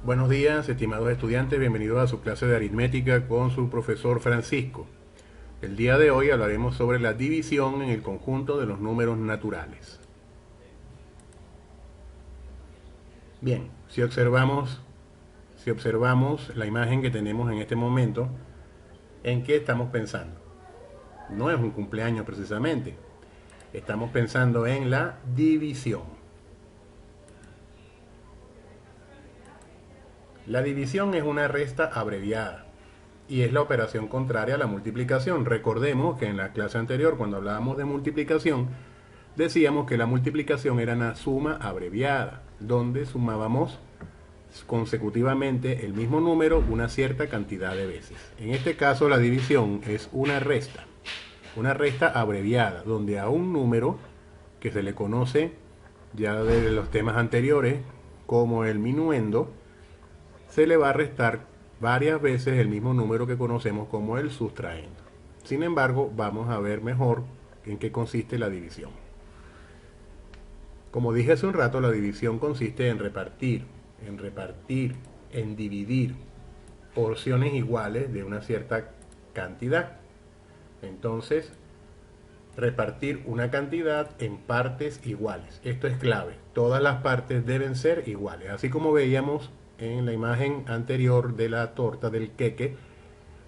Buenos días, estimados estudiantes, bienvenidos a su clase de aritmética con su profesor Francisco. El día de hoy hablaremos sobre la división en el conjunto de los números naturales. Bien, si observamos la imagen que tenemos en este momento, ¿en qué estamos pensando? No es un cumpleaños precisamente, estamos pensando en la división. La división es una resta abreviada y es la operación contraria a la multiplicación. Recordemos que en la clase anterior, cuando hablábamos de multiplicación, decíamos que la multiplicación era una suma abreviada, donde sumábamos consecutivamente el mismo número una cierta cantidad de veces. En este caso, la división es una resta abreviada, donde a un número que se le conoce ya de los temas anteriores como el minuendo, se le va a restar varias veces el mismo número que conocemos como el sustraendo. Sin embargo, vamos a ver mejor en qué consiste la división. Como dije hace un rato, la división consiste en repartir, en dividir porciones iguales de una cierta cantidad. Entonces, repartir una cantidad en partes iguales. Esto es clave. Todas las partes deben ser iguales. Así como veíamos en la imagen anterior de la torta del queque,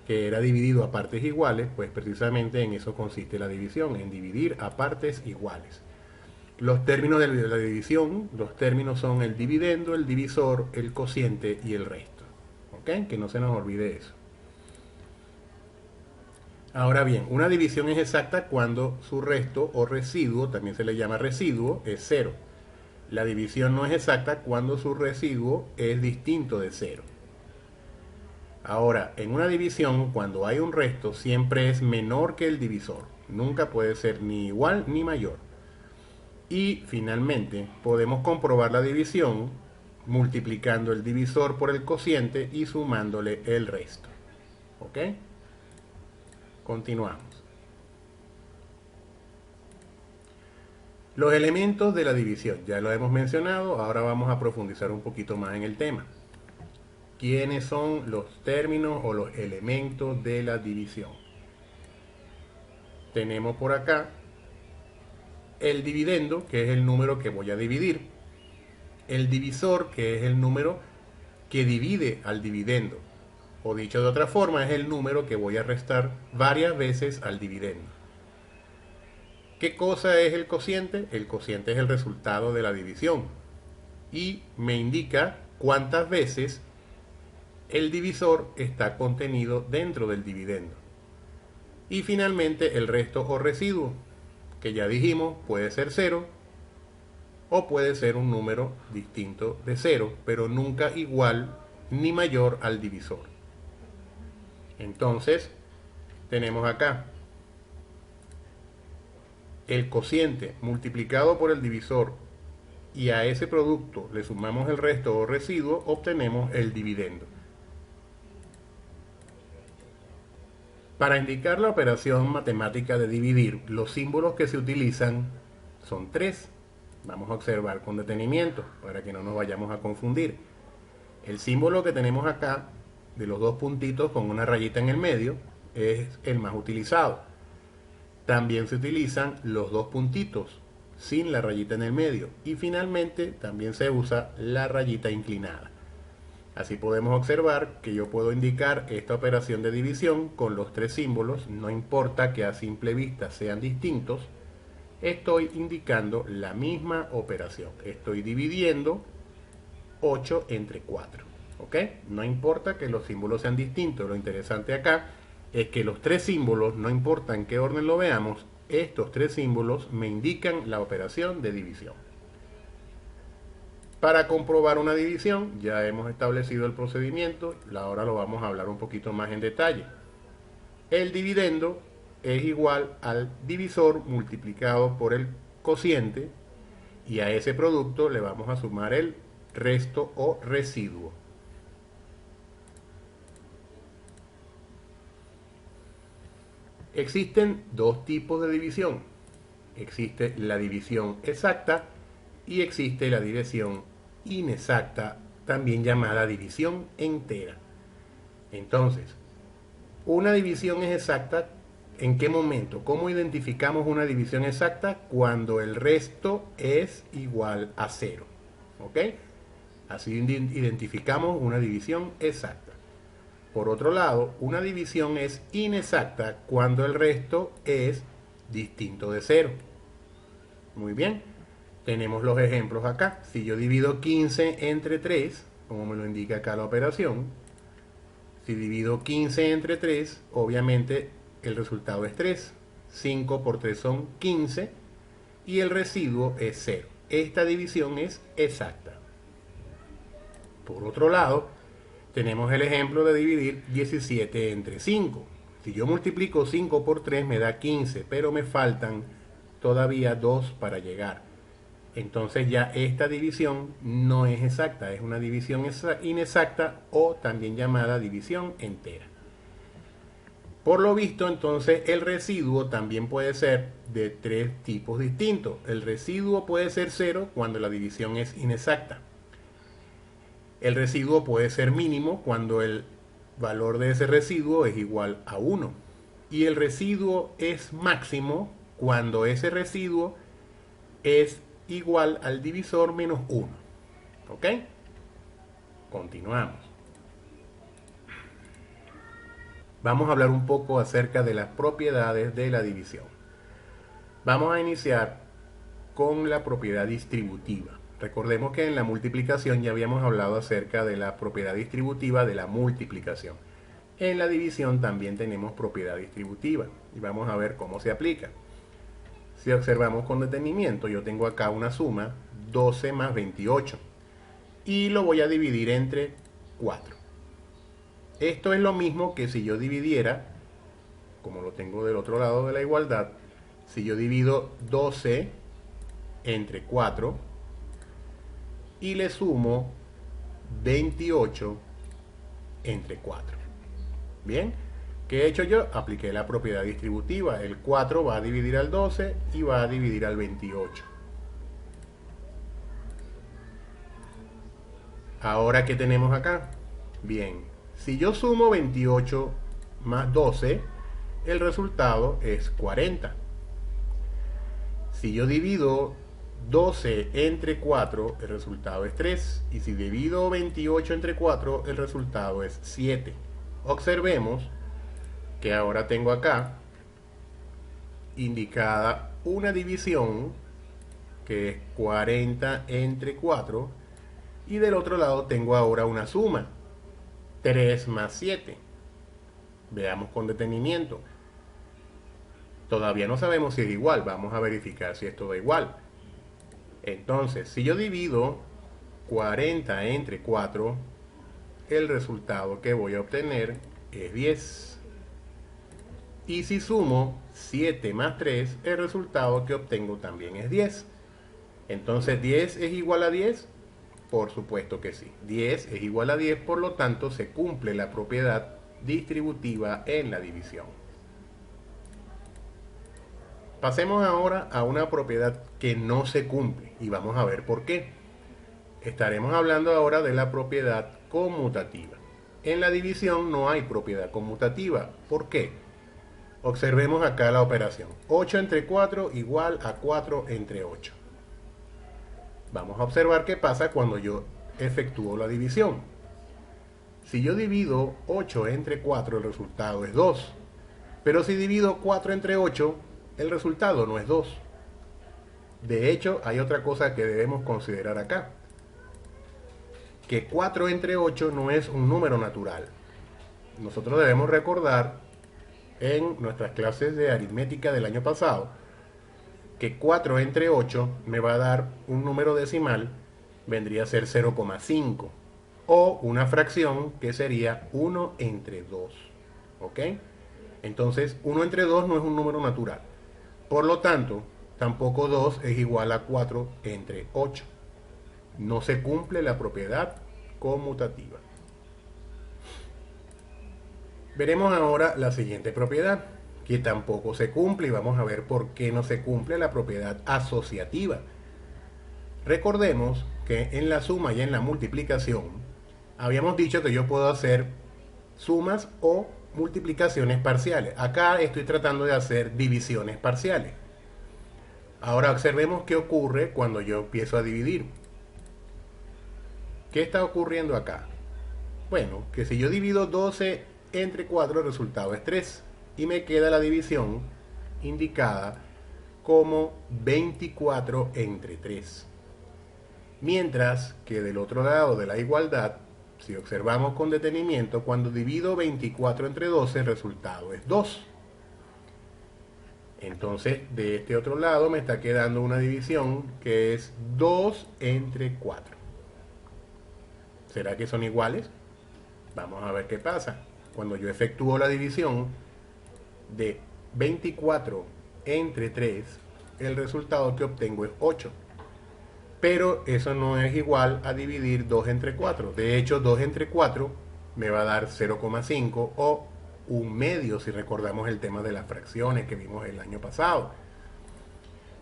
que era dividido a partes iguales, pues precisamente en eso consiste la división, en dividir a partes iguales. Los términos de la división, los términos son el dividendo, el divisor, el cociente y el resto. ¿Ok? Que no se nos olvide eso. Ahora bien, una división es exacta cuando su resto o residuo, también se le llama residuo, es cero. La división no es exacta cuando su residuo es distinto de cero. Ahora, en una división, cuando hay un resto, siempre es menor que el divisor. Nunca puede ser ni igual ni mayor. Y finalmente, podemos comprobar la división multiplicando el divisor por el cociente y sumándole el resto. ¿Ok? Continuamos. Los elementos de la división, ya lo hemos mencionado, ahora vamos a profundizar un poquito más en el tema. ¿Quiénes son los términos o los elementos de la división? Tenemos por acá el dividendo, que es el número que voy a dividir. El divisor, que es el número que divide al dividendo. O dicho de otra forma, es el número que voy a restar varias veces al dividendo. ¿Qué cosa es el cociente? El cociente es el resultado de la división y me indica cuántas veces el divisor está contenido dentro del dividendo. Y finalmente el resto o residuo, que ya dijimos puede ser cero o puede ser un número distinto de cero, pero nunca igual ni mayor al divisor. Entonces, tenemos acá el cociente multiplicado por el divisor y a ese producto le sumamos el resto o residuo, obtenemos el dividendo. Para indicar la operación matemática de dividir, los símbolos que se utilizan son tres. Vamos a observar con detenimiento para que no nos vayamos a confundir. El símbolo que tenemos acá, de los dos puntitos con una rayita en el medio, es el más utilizado. También se utilizan los dos puntitos sin la rayita en el medio y finalmente también se usa la rayita inclinada. Así podemos observar que yo puedo indicar esta operación de división con los tres símbolos, no importa que a simple vista sean distintos, estoy indicando la misma operación. Estoy dividiendo 8 entre 4. ¿Ok? No importa que los símbolos sean distintos, lo interesante acá es que los tres símbolos, no importa en qué orden lo veamos, estos tres símbolos me indican la operación de división. Para comprobar una división, ya hemos establecido el procedimiento, ahora lo vamos a hablar un poquito más en detalle. El dividendo es igual al divisor multiplicado por el cociente y a ese producto le vamos a sumar el resto o residuo. Existen dos tipos de división. Existe la división exacta y existe la división inexacta también llamada división entera. Entonces, una división es exacta. ¿En qué momento? ¿Cómo identificamos una división exacta? Cuando el resto es igual a 0. ¿Ok? Así identificamos una división exacta. Por otro lado, una división es inexacta cuando el resto es distinto de 0. Muy bien. Tenemos los ejemplos acá. Si yo divido 15 entre 3, como me lo indica acá la operación, si divido 15 entre 3, obviamente el resultado es 3. 5 por 3 son 15 y el residuo es 0. Esta división es exacta. Por otro lado, tenemos el ejemplo de dividir 17 entre 5. Si yo multiplico 5 por 3 me da 15, pero me faltan todavía 2 para llegar. Entonces ya esta división no es exacta, es una división inexacta o también llamada división entera. Por lo visto, entonces el residuo también puede ser de 3 tipos distintos. El residuo puede ser 0 cuando la división es inexacta. El residuo puede ser mínimo cuando el valor de ese residuo es igual a 1. Y el residuo es máximo cuando ese residuo es igual al divisor menos 1. ¿Ok? Continuamos. Vamos a hablar un poco acerca de las propiedades de la división. Vamos a iniciar con la propiedad distributiva. Recordemos que en la multiplicación ya habíamos hablado acerca de la propiedad distributiva de la multiplicación. En la división también tenemos propiedad distributiva y vamos a ver cómo se aplica. Si observamos con detenimiento, yo tengo acá una suma 12 más 28 y lo voy a dividir entre 4. Esto es lo mismo que si yo dividiera, como lo tengo del otro lado de la igualdad, si yo divido 12 entre 4 y le sumo 28 entre 4. Bien, ¿qué he hecho yo? Apliqué la propiedad distributiva. El 4 va a dividir al 12 y va a dividir al 28. Ahora, ¿qué tenemos acá? Bien, si yo sumo 28 más 12, el resultado es 40. Si yo divido 12 entre 4, el resultado es 3. Y si divido 28 entre 4, el resultado es 7. Observemos que ahora tengo acá indicada una división que es 40 entre 4 y del otro lado tengo ahora una suma 3 más 7. Veamos con detenimiento. Todavía no sabemos si es igual, vamos a verificar si esto da igual. Entonces, si yo divido 40 entre 4, el resultado que voy a obtener es 10. Y si sumo 7 más 3, el resultado que obtengo también es 10. Entonces, ¿10 es igual a 10? Por supuesto que sí. 10 es igual a 10, por lo tanto se cumple la propiedad distributiva en la división. Pasemos ahora a una propiedad que no se cumple y vamos a ver por qué. Estaremos hablando ahora de la propiedad conmutativa. En la división no hay propiedad conmutativa. ¿Por qué? Observemos acá la operación. 8 entre 4 igual a 4 entre 8. Vamos a observar qué pasa cuando yo efectúo la división. Si yo divido 8 entre 4, el resultado es 2. Pero si divido 4 entre 8, el resultado no es 2. De hecho, hay otra cosa que debemos considerar acá. Que 4 entre 8 no es un número natural. Nosotros debemos recordar en nuestras clases de aritmética del año pasado que 4 entre 8 me va a dar un número decimal, vendría a ser 0,5, o una fracción que sería 1 entre 2. ¿Ok? Entonces, 1 entre 2 no es un número natural. Por lo tanto, tampoco 2 es igual a 4 entre 8. No se cumple la propiedad conmutativa. Veremos ahora la siguiente propiedad, que tampoco se cumple, y vamos a ver por qué no se cumple la propiedad asociativa. Recordemos que en la suma y en la multiplicación habíamos dicho que yo puedo hacer sumas o multiplicaciones parciales. Acá estoy tratando de hacer divisiones parciales. Ahora observemos qué ocurre cuando yo empiezo a dividir. ¿Qué está ocurriendo acá? Bueno, que si yo divido 12 entre 4, el resultado es 3. Y me queda la división indicada como 24 entre 3. Mientras que del otro lado de la igualdad, si observamos con detenimiento, cuando divido 24 entre 12, el resultado es 2. Entonces, de este otro lado me está quedando una división que es 2 entre 4. ¿Será que son iguales? Vamos a ver qué pasa. Cuando yo efectúo la división de 24 entre 3, el resultado que obtengo es 8. Pero eso no es igual a dividir 2 entre 4. De hecho, 2 entre 4 me va a dar 0,5 o un medio, si recordamos el tema de las fracciones que vimos el año pasado.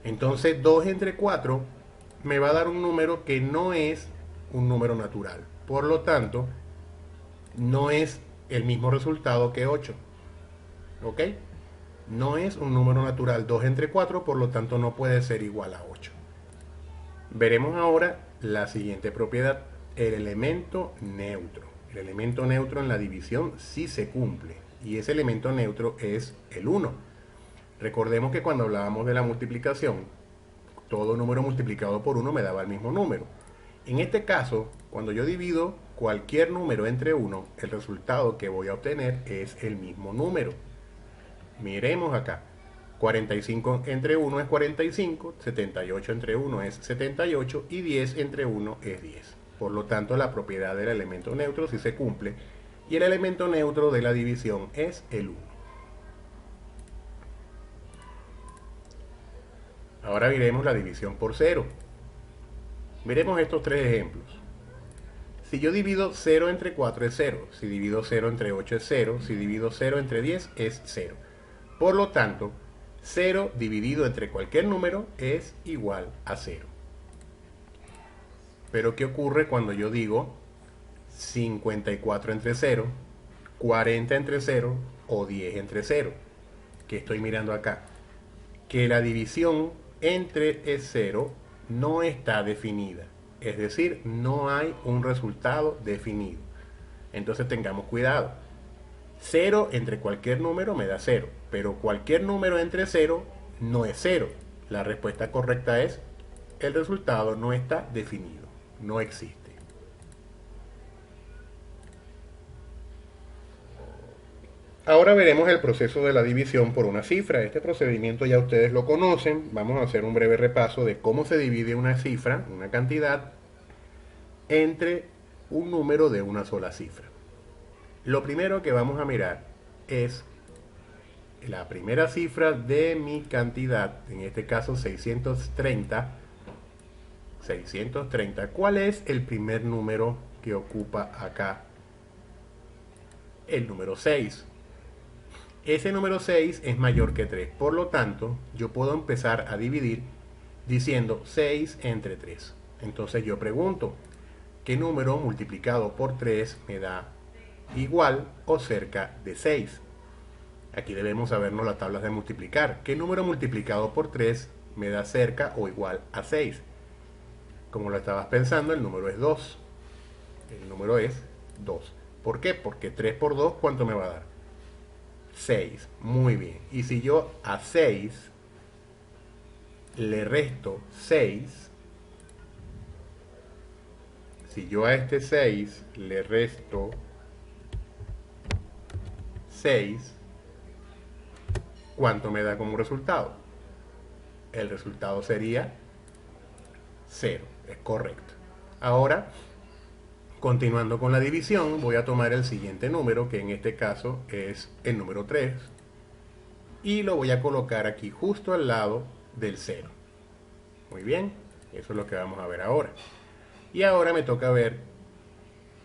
Entonces 2 entre 4 me va a dar un número que no es un número natural. Por lo tanto, no es el mismo resultado que 8. ¿Ok? No es un número natural 2 entre 4, por lo tanto no puede ser igual a 8. Veremos ahora la siguiente propiedad, el elemento neutro. El elemento neutro en la división sí se cumple, y ese elemento neutro es el 1. Recordemos que cuando hablábamos de la multiplicación, todo número multiplicado por 1 me daba el mismo número. En este caso, cuando yo divido cualquier número entre 1, el resultado que voy a obtener es el mismo número. Miremos acá. 45 entre 1 es 45, 78 entre 1 es 78 y 10 entre 1 es 10. Por lo tanto, la propiedad del elemento neutro sí se cumple y el elemento neutro de la división es el 1. Ahora veremos la división por 0. Miremos estos tres ejemplos. Si yo divido 0 entre 4 es 0, si divido 0 entre 8 es 0, si divido 0 entre 10 es 0. Por lo tanto, 0 dividido entre cualquier número es igual a 0. Pero ¿qué ocurre cuando yo digo 54 entre 0, 40 entre 0 o 10 entre 0? ¿Qué estoy mirando acá? Que la división entre es 0 no está definida. Es decir, no hay un resultado definido. Entonces tengamos cuidado. 0 entre cualquier número me da 0, pero cualquier número entre 0 no es 0. La respuesta correcta es, el resultado no está definido, no existe. Ahora veremos el proceso de la división por una cifra. Este procedimiento ya ustedes lo conocen. Vamos a hacer un breve repaso de cómo se divide una cifra, una cantidad, entre un número de una sola cifra. Lo primero que vamos a mirar es la primera cifra de mi cantidad, en este caso 630. 630. ¿Cuál es el primer número que ocupa acá? El número 6. Ese número 6 es mayor que 3, por lo tanto, yo puedo empezar a dividir diciendo 6 entre 3. Entonces yo pregunto, ¿qué número multiplicado por 3 me da igual o cerca de 6? Aquí debemos sabernos las tablas de multiplicar. ¿Qué número multiplicado por 3 me da cerca o igual a 6? Como lo estabas pensando, el número es 2. El número es 2. ¿Por qué? Porque 3 por 2, ¿cuánto me va a dar? 6. Muy bien. Y si yo a 6 le resto 6, si yo a este 6 le resto 6, ¿cuánto me da como resultado? El resultado sería 0. Es correcto. Ahora, continuando con la división, voy a tomar el siguiente número, que en este caso es el número 3, y lo voy a colocar aquí justo al lado del 0. Muy bien, eso es lo que vamos a ver ahora. Y ahora me toca ver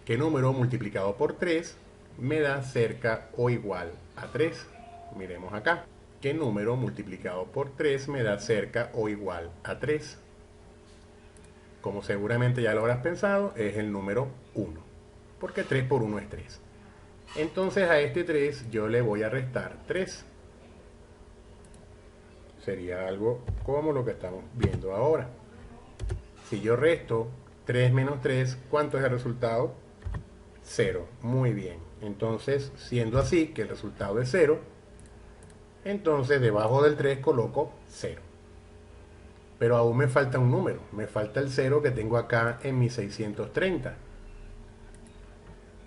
qué número multiplicado por 3 me da cerca o igual a 3. Miremos acá. ¿Qué número multiplicado por 3 me da cerca o igual a 3? como seguramente ya lo habrás pensado, es el número 1, porque 3 por 1 es 3. Entonces a este 3 yo le voy a restar 3. Sería algo como lo que estamos viendo ahora. Si yo resto 3 menos 3, ¿cuánto es el resultado? 0. Muy bien. Entonces, siendo así que el resultado es 0, entonces debajo del 3 coloco 0. Pero aún me falta un número. Me falta el 0 que tengo acá en mi 630.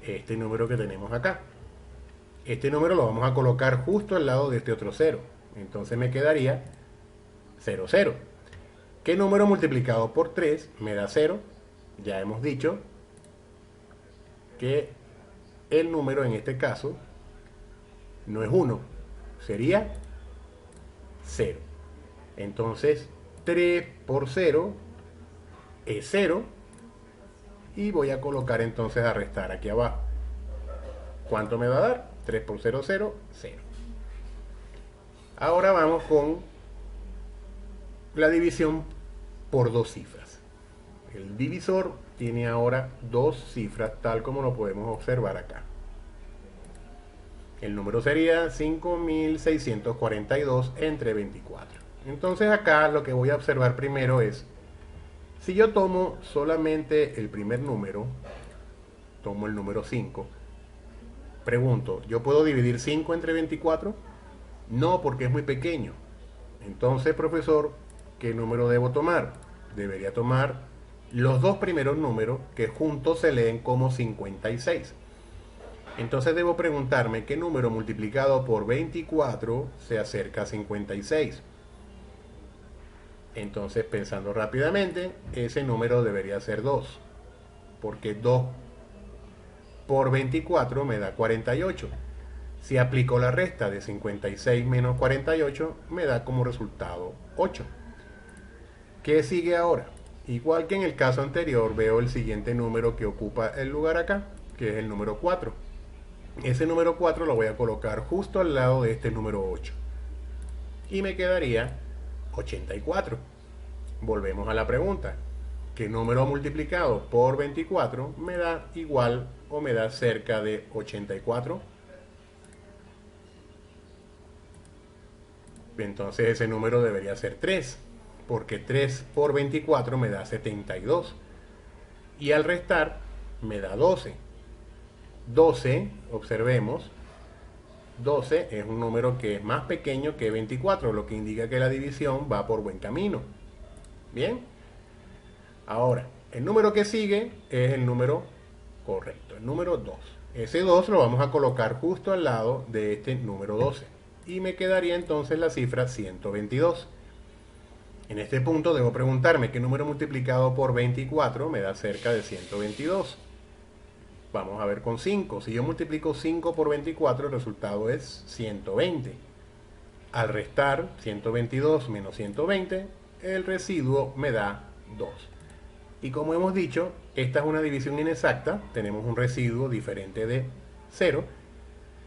Este número que tenemos acá. Este número lo vamos a colocar justo al lado de este otro 0. Entonces me quedaría 0, 0. ¿Qué número multiplicado por 3 me da 0? Ya hemos dicho que el número en este caso no es 1, sería 0. Entonces 3 por 0 es 0 y voy a colocar entonces a restar aquí abajo. ¿Cuánto me va a dar? 3 por 0, 0, 0. Ahora vamos con la división por dos cifras. El divisor tiene ahora dos cifras tal como lo podemos observar acá. El número sería 5642 entre 24. Entonces acá lo que voy a observar primero es, si yo tomo solamente el primer número, tomo el número 5, pregunto, ¿yo puedo dividir 5 entre 24? No, porque es muy pequeño. Entonces, profesor, ¿qué número debo tomar? Debería tomar los dos primeros números que juntos se leen como 56. Entonces debo preguntarme qué número multiplicado por 24 se acerca a 56. Entonces, pensando rápidamente, ese número debería ser 2, porque 2 por 24 me da 48. Si aplico la resta de 56 menos 48, me da como resultado 8. ¿Qué sigue ahora? Igual que en el caso anterior, veo el siguiente número que ocupa el lugar acá, que es el número 4. Ese número 4 lo voy a colocar justo al lado de este número 8. Y me quedaría 84. Volvemos a la pregunta. ¿Qué número multiplicado por 24 me da igual o me da cerca de 84? Entonces ese número debería ser 3, porque 3 por 24 me da 72. Y al restar me da 12. 12, observemos, 12 es un número que es más pequeño que 24, lo que indica que la división va por buen camino. Bien, ahora, el número que sigue es el número correcto, el número 2. Ese 2 lo vamos a colocar justo al lado de este número 12. Y me quedaría entonces la cifra 122. En este punto debo preguntarme qué número multiplicado por 24 me da cerca de 122. Vamos a ver con 5. Si yo multiplico 5 por 24, el resultado es 120. Al restar 122 menos 120, el residuo me da 2. Y como hemos dicho, esta es una división inexacta. Tenemos un residuo diferente de 0.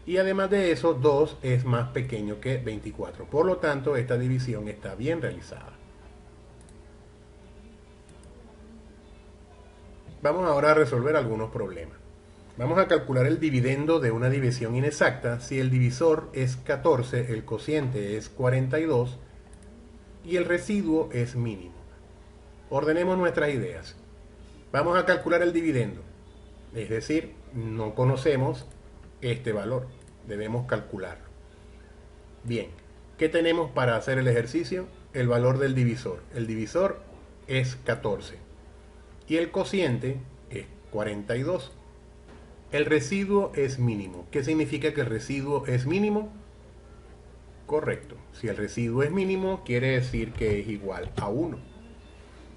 Y además de eso, 2 es más pequeño que 24. Por lo tanto, esta división está bien realizada. Vamos ahora a resolver algunos problemas. Vamos a calcular el dividendo de una división inexacta si el divisor es 14, el cociente es 42 y el residuo es mínimo. Ordenemos nuestras ideas. Vamos a calcular el dividendo, es decir, no conocemos este valor, debemos calcularlo. Bien, ¿qué tenemos para hacer el ejercicio? El valor del divisor. El divisor es 14 y el cociente es 42. El residuo es mínimo. ¿Qué significa que el residuo es mínimo? Correcto. Si el residuo es mínimo, quiere decir que es igual a 1.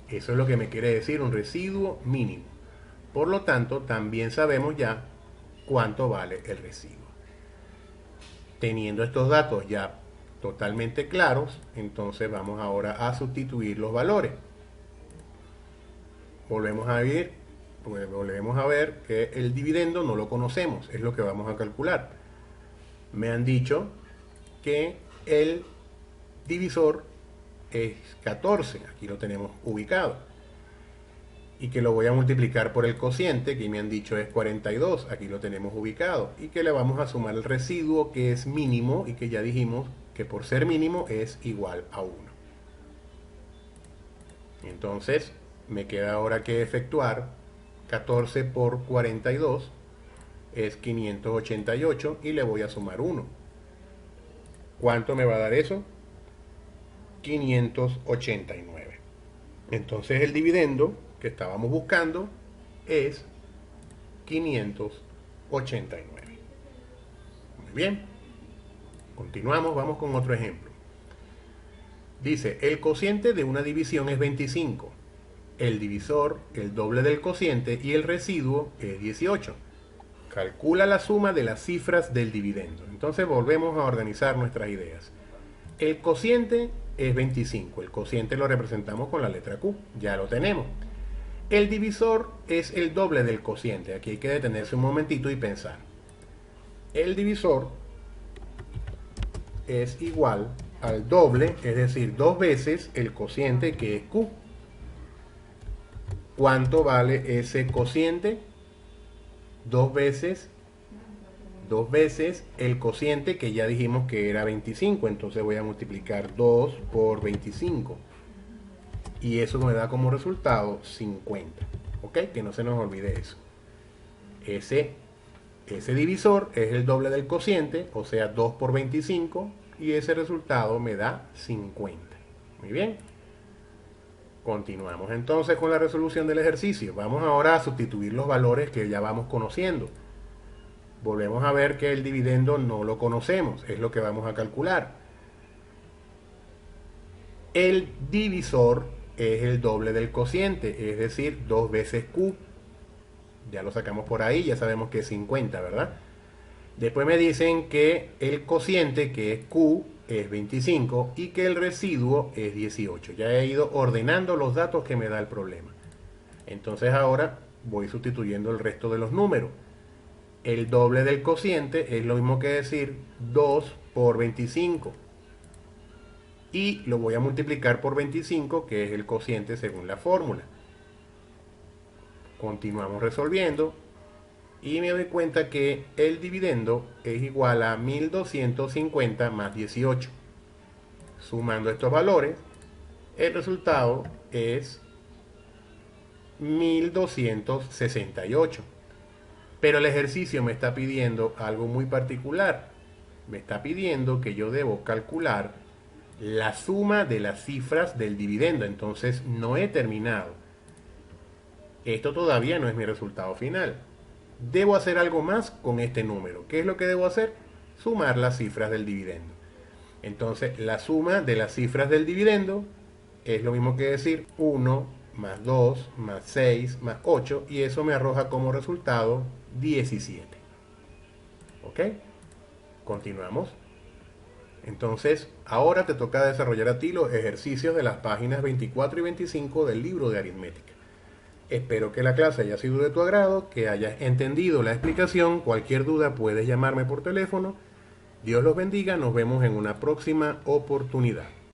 Eso es lo que me quiere decir un residuo mínimo. Por lo tanto, también sabemos ya cuánto vale el residuo. Teniendo estos datos ya totalmente claros, entonces vamos ahora a sustituir los valores. Volvemos a ver que el dividendo no lo conocemos, es lo que vamos a calcular. Me han dicho que el divisor es 14, aquí lo tenemos ubicado. y que lo voy a multiplicar por el cociente, que me han dicho es 42, aquí lo tenemos ubicado, y que le vamos a sumar el residuo que es mínimo y que ya dijimos que por ser mínimo es igual a 1. Entonces me queda ahora que efectuar 14 por 42 es 588 y le voy a sumar 1. ¿Cuánto me va a dar eso? 589. Entonces el dividendo que estábamos buscando es 589. Muy bien. Continuamos, vamos con otro ejemplo. Dice, el cociente de una división es 25. El divisor, el doble del cociente y el residuo es 18. Calcula la suma de las cifras del dividendo. Entonces volvemos a organizar nuestras ideas. El cociente es 25. El cociente lo representamos con la letra Q. Ya lo tenemos. El divisor es el doble del cociente. Aquí hay que detenerse un momentito y pensar. El divisor es igual al doble, es decir, 2 veces el cociente que es Q. ¿Cuánto vale ese cociente? 2 veces el cociente que ya dijimos que era 25. Entonces voy a multiplicar 2 por 25. Y eso me da como resultado 50. ¿Ok? Que no se nos olvide eso. Ese divisor es el doble del cociente, o sea 2 por 25. Y ese resultado me da 50. Muy bien. Continuamos entonces con la resolución del ejercicio. Vamos ahora a sustituir los valores que ya vamos conociendo. Volvemos a ver que el dividendo no lo conocemos, es lo que vamos a calcular. El divisor es el doble del cociente, es decir, 2 veces Q. Ya lo sacamos por ahí, ya sabemos que es 50, ¿verdad? Después me dicen que el cociente, que es Q, es 25 y que el residuo es 18. Ya he ido ordenando los datos que me da el problema. Entonces ahora voy sustituyendo el resto de los números. El doble del cociente es lo mismo que decir 2 por 25. Y lo voy a multiplicar por 25, que es el cociente según la fórmula. Continuamos resolviendo. Y me doy cuenta que el dividendo es igual a 1250 más 18. Sumando estos valores, el resultado es 1268. Pero el ejercicio me está pidiendo algo muy particular. Me está pidiendo que yo debo calcular la suma de las cifras del dividendo. Entonces no he terminado. Esto todavía no es mi resultado final. Debo hacer algo más con este número. ¿Qué es lo que debo hacer? Sumar las cifras del dividendo. Entonces, la suma de las cifras del dividendo es lo mismo que decir 1 más 2 más 6 más 8, y eso me arroja como resultado 17. ¿Ok? Continuamos. Entonces, ahora te toca desarrollar a ti los ejercicios de las páginas 24 y 25 del libro de aritmética. Espero que la clase haya sido de tu agrado, que hayas entendido la explicación. Cualquier duda puedes llamarme por teléfono. Dios los bendiga, nos vemos en una próxima oportunidad.